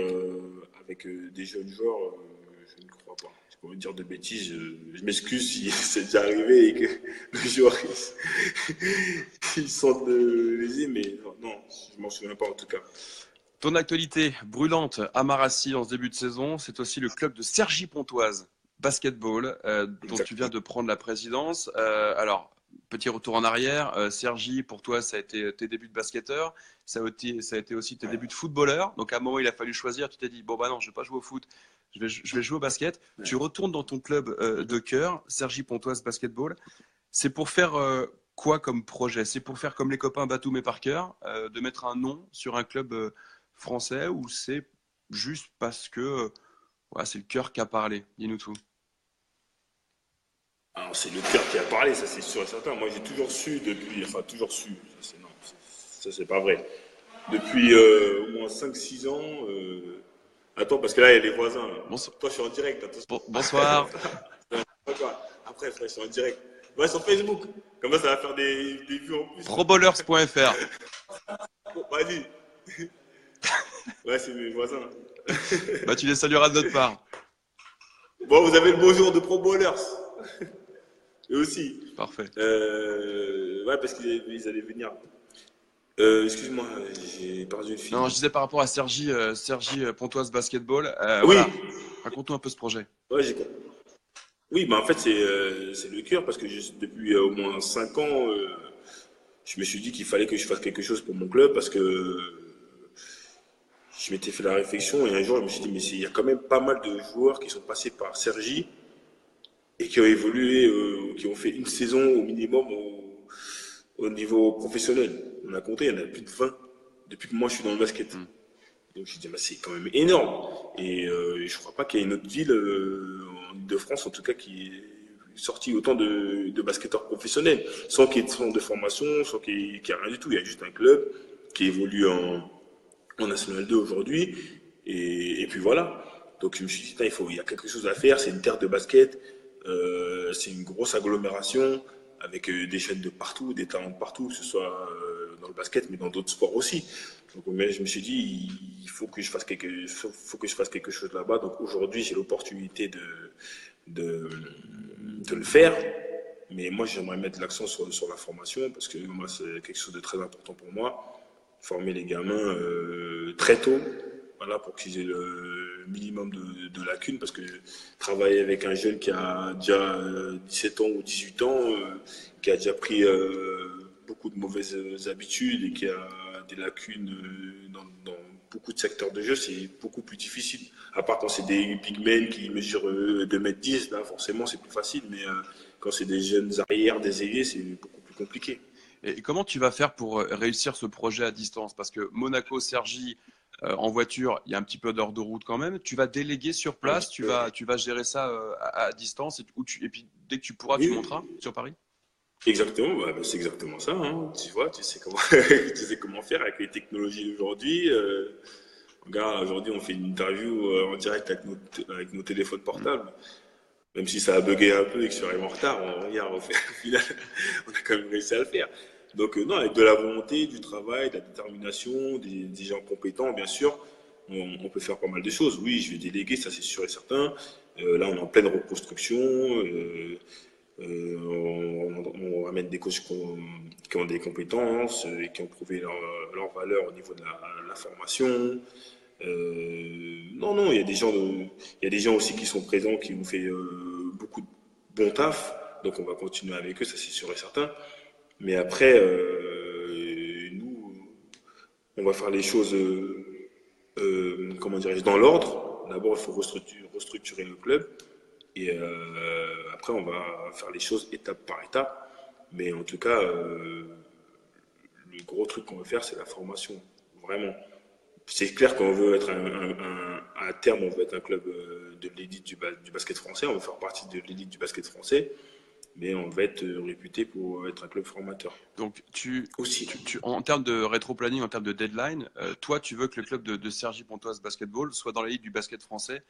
avec des jeunes joueurs, je ne crois pas. J'ai pas envie de dire de bêtises, je m'excuse si c'est déjà arrivé et que le joueur ils sentent lésés, mais non, non, je m'en souviens pas en tout cas. Ton actualité brûlante à Marassi en ce début de saison, c'est aussi le club de Cergy-Pontoise basketball, dont tu viens Exactement. de prendre la présidence. Alors, petit retour en arrière, Cergy, pour toi, ça a été tes débuts de basketteur, ça a été aussi tes débuts de footballeur. Donc, à un moment, il a fallu choisir. Tu t'es dit, bon, bah non, je ne vais pas jouer au foot, je vais jouer au basket. Tu retournes dans ton club de cœur, Cergy-Pontoise basketball. C'est pour faire quoi comme projet? C'est pour faire comme les copains Batum et Parker, de mettre un nom sur un club français ou c'est juste parce que voilà, c'est le cœur qui a parlé? Dis-nous tout. Alors, c'est le cœur qui a parlé, ça c'est sûr et certain. Moi j'ai toujours su depuis, enfin toujours su, non, ça c'est pas vrai. Depuis au moins 5 6 ans, attends parce que là il y a les voisins. Là. Bonso- Toi je suis en direct, Bonsoir. attention. Après frère, je suis en direct. Va sur Facebook, comme ça va faire des vues en plus. Probowlers.fr. Bon, vas-y. Ouais, c'est mes voisins. Bah, tu les salueras de notre part. Bon, vous avez le bonjour de Pro Bowlers. Eux aussi. Parfait. Ouais, parce qu'ils allaient venir. Excuse-moi, j'ai perdu une fille. Non, je disais par rapport à Sergi Pontoise Basketball. Oui, Voilà, raconte-nous un peu ce projet. ouais, j'ai compris. Oui, bah en fait, c'est le cœur parce que depuis au moins 5 ans, je me suis dit qu'il fallait que je fasse quelque chose pour mon club parce que je m'étais fait la réflexion et un jour, je me suis dit, mais il y a quand même pas mal de joueurs qui sont passés par Cergy et qui ont évolué, qui ont fait une saison au minimum au niveau professionnel. On a compté, il y en a plus de 20 depuis que moi je suis dans le basket. Hmm. Donc je dis, bah, c'est quand même énorme. Et je crois pas qu'il y ait une autre ville en Ile-de-France, en tout cas, qui ait sorti autant de basketteurs professionnels, sans qu'il y ait de centre de formation, sans qu'il y ait rien du tout. Il y a juste un club qui évolue en National 2 aujourd'hui. Et puis voilà. Donc je me suis dit, putain, il y a quelque chose à faire. C'est une terre de basket. C'est une grosse agglomération avec des chaînes de partout, des talents de partout, que ce soit dans le basket, mais dans d'autres sports aussi. Donc, mais je me suis dit, il faut que je fasse quelque chose là-bas. Donc aujourd'hui, j'ai l'opportunité de, de le faire. Mais moi, j'aimerais mettre l'accent sur la formation parce que moi, c'est quelque chose de très important pour moi. Former les gamins très tôt, voilà, pour qu'ils aient le minimum de lacunes. Parce que travailler avec un jeune qui a déjà 17 ans ou 18 ans, qui a déjà pris beaucoup de mauvaises habitudes et qui a des lacunes dans beaucoup de secteurs de jeu, c'est beaucoup plus difficile. À part quand c'est des big men qui mesurent 2 m 10, là forcément c'est plus facile, mais quand c'est des jeunes arrières, des ailiers, c'est beaucoup plus compliqué. Et comment tu vas faire pour réussir ce projet à distance? Parce que Monaco-Cergy, en voiture, il y a un petit peu d'heure de route quand même. Tu vas déléguer sur Un petit place, tu peu. vas, tu vas gérer ça à distance et puis dès que tu pourras, tu Oui, monteras sur Paris? exactement, bah, c'est exactement ça. Hein. Tu vois, tu sais comment, tu sais comment faire avec les technologies d'aujourd'hui. Regarde, aujourd'hui, on fait une interview en direct avec nos téléphones Hmm. portables. Même si ça a bugué un peu et que je suis arrivé en retard, regarde, au final, on a quand même réussi à le faire. Donc, non, avec de la volonté, du travail, de la détermination, des gens compétents, bien sûr, on peut faire pas mal de choses. Oui, je vais déléguer, ça c'est sûr et certain. Là, on est en pleine reconstruction. On ramène des coachs qui ont des compétences et qui ont prouvé leur valeur au niveau de la formation. Non, non, il y a des gens aussi qui sont présents, qui ont fait beaucoup de bon taf. Donc on va continuer avec eux, ça c'est sûr et certain. Mais après, nous, on va faire les choses comment dirais-je, dans l'ordre. D'abord, il faut restructurer le club. Et après, on va faire les choses étape par étape. Mais en tout cas, le gros truc qu'on veut faire, c'est la formation. Vraiment. C'est clair qu'on veut être à terme, on veut être un club de l'élite du basket français. On veut faire partie de l'élite du basket français. Mais on va être réputé pour être un club formateur. Donc, Aussi. en termes de rétro-planning, en termes de deadline, toi, tu veux que le club de Cergy Pontoise Basketball soit dans l'élite du basket français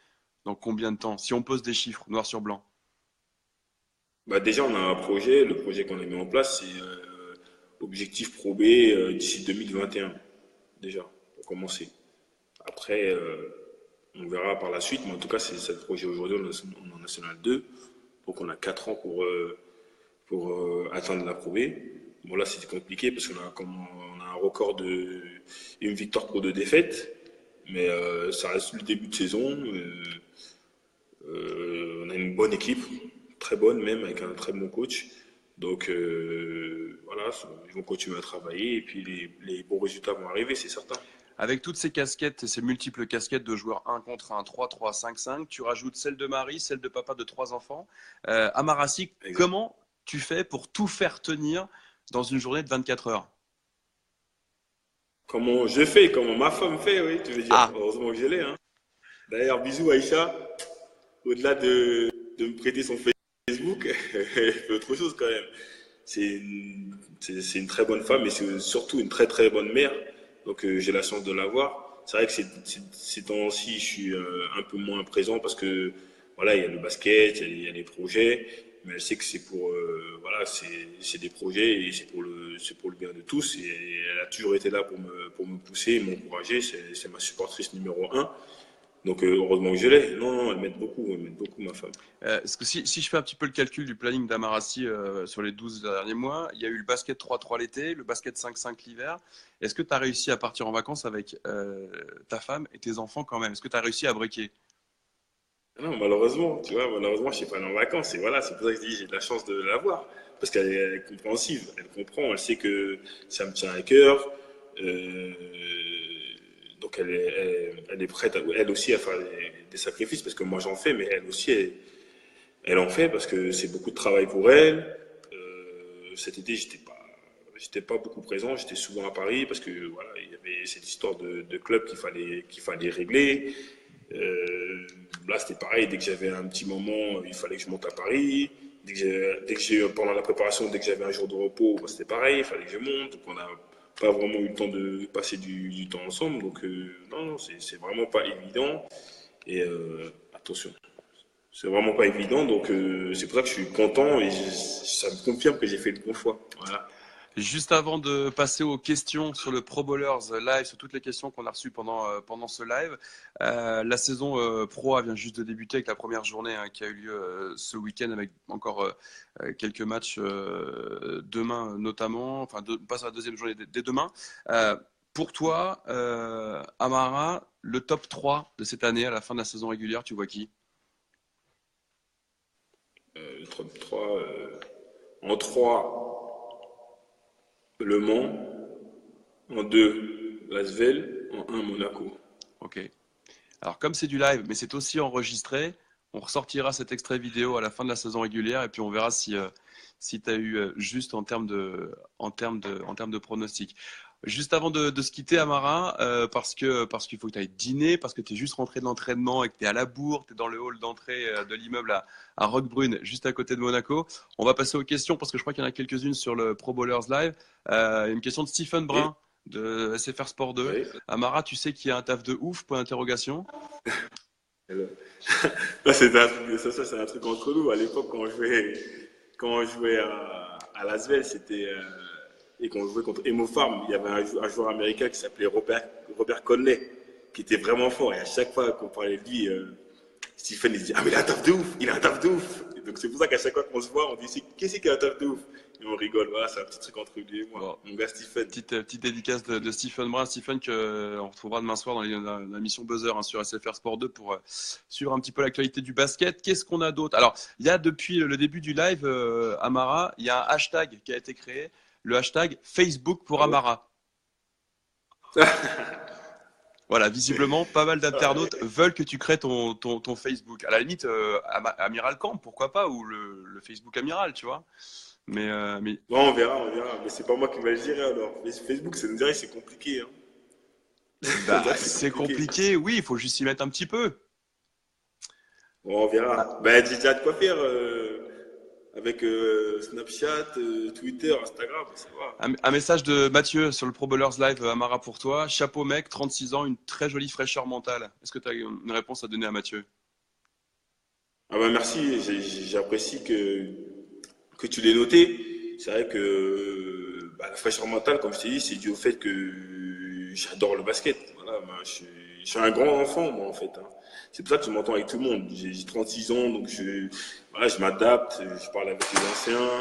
dans combien de temps? Si on pose des chiffres noir sur blanc. Bah déjà, on a un projet. Le projet qu'on a mis en place, c'est objectif Pro B d'ici 2021. Déjà, pour commencer. Après, on verra par la suite. Mais en tout cas, c'est le projet aujourd'hui. On est en National 2. Donc, on a 4 ans pour atteindre la Pro B. Bon, là, c'était compliqué parce on a un record de une victoire pour 2 défaites. Mais ça reste le début de saison. On a une bonne équipe, très bonne même, avec un très bon coach. Donc voilà, ils vont continuer à travailler et puis les bons résultats vont arriver, c'est certain. Avec toutes ces casquettes et ces multiples casquettes de joueurs 1 contre 1, 3, 3, 5, 5, tu rajoutes celle de Marie, celle de papa de 3 enfants. Amarassi, Exact. comment tu fais pour tout faire tenir dans une journée de 24 heures? Comment je fais, comment ma femme fait, oui, tu veux dire. Ah, Heureusement que je l'ai. Hein. D'ailleurs, bisous Aïcha. Au-delà de me prêter son Facebook, elle fait autre chose quand même. C'est une très bonne femme et c'est surtout une très très bonne mère. Donc j'ai la chance de l'avoir. C'est vrai que ces temps-ci, je suis un peu moins présent parce que voilà, il y a le basket, il y a les projets, mais elle sait que c'est pour voilà, c'est des projets et c'est pour le bien de tous. Et elle a toujours été là pour me pousser, m'encourager. C'est ma supportrice numéro un. Donc heureusement que je l'ai. Non, non, elle m'aide beaucoup ma femme. parce que si je fais un petit peu le calcul du planning d'Amarassi sur les 12 derniers mois, il y a eu le basket 3-3 l'été, le basket 5-5 l'hiver. Est-ce que tu as réussi à partir en vacances avec ta femme et tes enfants quand même? Est-ce que tu as réussi à briquer? Non, malheureusement, tu vois, malheureusement, je suis pas allé en vacances. Et voilà, c'est pour ça que je dis j'ai de la chance de l'avoir. Parce elle est compréhensive, elle comprend, elle sait que ça me tient à cœur. Euh, donc elle est prête, elle aussi, à faire des sacrifices, parce que moi j'en fais, mais elle aussi, elle en fait, parce que c'est beaucoup de travail pour elle. Cet été, j'étais pas beaucoup présent, j'étais souvent à Paris, parce que voilà, il y avait cette histoire de club qu'il fallait régler. Euh, Là, c'était pareil. Dès que j'avais un petit moment, il fallait que je monte à Paris. Pendant la préparation, dès que j'avais un jour de repos, bah, c'était pareil. Il fallait que je monte. Donc, on n'a pas vraiment eu le temps de passer du temps ensemble. Donc, non, non, c'est vraiment pas évident. Et attention, c'est vraiment pas évident. Donc, c'est pour ça que je suis content et ça me confirme que j'ai fait le bon choix. Voilà. Juste avant de passer aux questions sur le Pro Bowlers live, sur toutes les questions qu'on a reçues pendant ce live, la saison pro vient juste de débuter avec la première journée qui a eu lieu ce week-end avec encore quelques matchs demain notamment, enfin pas sur la deuxième journée, dès demain. Pour toi, Amara, le top 3 de cette année à la fin de la saison régulière, tu vois qui? Le top 3, en 3, Le Mans. En 2, Lasvel. En un, Monaco. Ok. Alors, comme c'est du live, mais c'est aussi enregistré, on ressortira cet extrait vidéo à la fin de la saison régulière et puis on verra si tu as eu juste en termes de pronostic. Juste avant de se quitter, Amara, parce qu'il faut que tu ailles dîner, parce que tu es juste rentré de l'entraînement et que tu es à la bourre, tu es dans le hall d'entrée de l'immeuble à Roquebrune, juste à côté de Monaco. On va passer aux questions parce que je crois qu'il y en a quelques-unes sur le Pro Bowlers Live. Une question de Stephen Oui, Brun de SFR Sport 2. oui. Amara, tu sais qu'il y a un taf de ouf, point d'interrogation. Ça, c'est un truc entre nous. À l'époque, quand on jouait à Lasvel, c'était et qu'on jouait contre Emo Farm, il y avait un joueur américain qui s'appelait Robert Conley, qui était vraiment fort. Et à chaque fois qu'on parlait de lui, Stephen il dit ah mais il a un taf de ouf, il a un taf de ouf. Et donc c'est pour ça qu'à chaque fois qu'on se voit, on dit qu'est-ce qui a un taf de ouf. Et on rigole. Voilà, c'est un petit truc entre lui et moi. Bon, Mon gars Stephen. petite dédicace de Stephen Brun. Stephen, que on retrouvera demain soir dans la mission Buzzer sur SFR Sport 2 pour suivre un petit peu l'actualité du basket. Qu'est-ce qu'on a d'autre? Alors, il y a depuis le début du live, Amara, il y a un hashtag qui a été créé, le hashtag Facebook pour Ah bon. Amara. Voilà, visiblement, pas mal d'internautes veulent que tu crées ton Facebook. À la limite, Amiral Camp, pourquoi pas, ou le Facebook Amiral, tu vois. Mais Bon, on verra, on verra. Mais c'est pas moi qui vais le gérer alors. Mais Facebook, c'est, on dirait que c'est compliqué. Hein. On bah, dirait que c'est c'est compliqué. compliqué, oui, il faut juste s'y mettre un petit peu. Bon, on verra. Ben, j'ai déjà de quoi faire avec Snapchat, Twitter, Instagram, ça va. Un message de Mathieu sur le Pro Bowlers Live Amara pour toi. Chapeau mec, 36 ans, une très jolie fraîcheur mentale. Est-ce que tu as une réponse à donner à Mathieu? Ah ben merci, j'apprécie que tu l'aies noté. C'est vrai que bah, la fraîcheur mentale, comme je t'ai dit, c'est dû au fait que j'adore le basket. Voilà, moi, je suis un grand enfant, moi, en fait. Hein. C'est pour ça que je m'entends avec tout le monde. J'ai 36 ans, donc voilà, je m'adapte, je parle avec les anciens.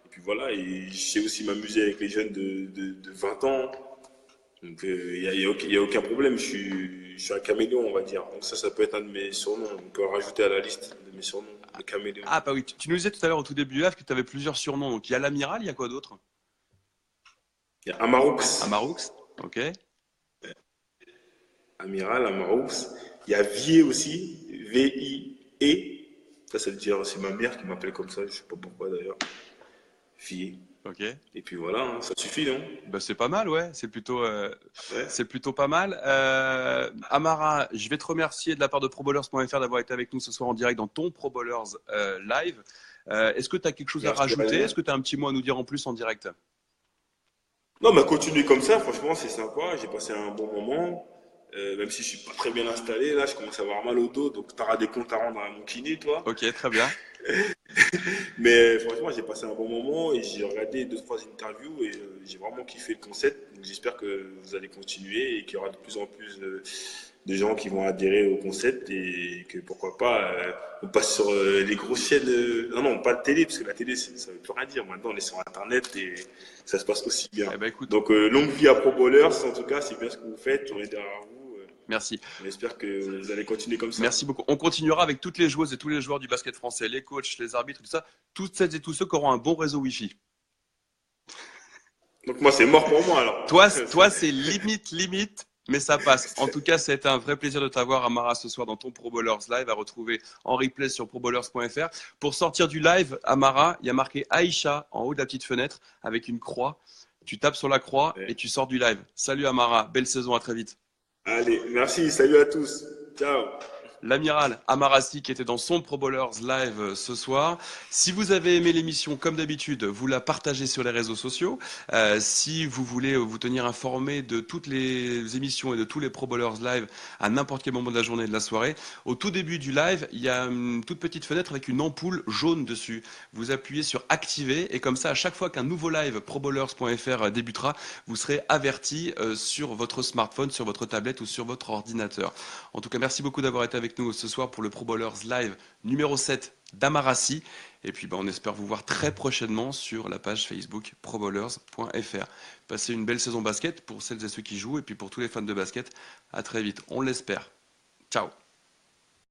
Et puis voilà, et je sais aussi m'amuser avec les jeunes de 20 ans. Donc y a aucun problème, je suis un caméléon, on va dire. Donc ça peut être un de mes surnoms. On peut en rajouter à la liste de mes surnoms, le caméléon. Ah, bah oui, tu nous disais tout à l'heure au tout début du live que tu avais plusieurs surnoms. Donc il y a l'amiral, il y a quoi d'autre? Il y a Amaroux, Amaroux, ok. amiral, Amaroux. Il y a Vie aussi, V-I-E. Ça veut dire, c'est ma mère qui m'appelle comme ça, je sais pas pourquoi d'ailleurs. Vie. Ok. Et puis voilà, hein, ça suffit, non? Bah, c'est pas mal, ouais. Ouais. C'est plutôt pas mal. Amara, je vais te remercier de la part de ProBowlers.fr d'avoir été avec nous ce soir en direct dans ton Pro Bowlers live. Est-ce que tu as quelque chose à Merci, rajouter? Ryan. Est-ce que tu as un petit mot à nous dire en plus en direct? Non, mais continuer comme ça, franchement, c'est sympa. J'ai passé un bon moment. Même si je suis pas très bien installé, là, je commence à avoir mal au dos, donc tu auras des comptes à rendre à mon kiné, toi. Ok, très bien. Mais franchement, j'ai passé un bon moment et j'ai regardé deux, trois interviews et j'ai vraiment kiffé le concept. Donc j'espère que vous allez continuer et qu'il y aura de plus en plus de gens qui vont adhérer au concept et que pourquoi pas, on passe sur les grosses chaînes. Non, non, pas la télé, parce que la télé, ça veut plus rien dire. Maintenant, on est sur Internet et ça se passe aussi bien. Eh ben écoute, Donc longue vie à Pro Bowlers, en tout cas, c'est bien ce que vous faites. On est derrière vous. merci. On espère que vous allez continuer comme ça. Merci beaucoup. On continuera avec toutes les joueuses et tous les joueurs du basket français, les coachs, les arbitres, tout ça, toutes celles et tous ceux qui auront un bon réseau Wi-Fi. Donc moi, c'est mort pour moi alors. Toi, c'est limite, mais ça passe. En tout cas, c'était un vrai plaisir de t'avoir, Amara, ce soir dans ton Pro Bowlers Live, à retrouver en replay sur probowlers.fr. Pour sortir du live, Amara, il y a marqué Aïcha en haut de la petite fenêtre avec une croix. Tu tapes sur la croix et Ouais. tu sors du live. Salut Amara, belle saison, à très vite. Allez, merci, salut à tous. Ciao. L'amiral Amarassi qui était dans son Pro Bowlers live ce soir. Si vous avez aimé l'émission, comme d'habitude, vous la partagez sur les réseaux sociaux. Si vous voulez vous tenir informé de toutes les émissions et de tous les Pro Bowlers live à n'importe quel moment de la journée et de la soirée, au tout début du live, il y a une toute petite fenêtre avec une ampoule jaune dessus. Vous appuyez sur activer et comme ça, à chaque fois qu'un nouveau live probowlers.fr débutera, vous serez averti sur votre smartphone, sur votre tablette ou sur votre ordinateur. En tout cas, merci beaucoup d'avoir été avec nous ce soir pour le Pro Bowlers Live numéro 7 d'Amarassi. Et puis, on espère vous voir très prochainement sur la page Facebook probowlers.fr. Passez une belle saison basket pour celles et ceux qui jouent et puis pour tous les fans de basket. À très vite, on l'espère. Ciao.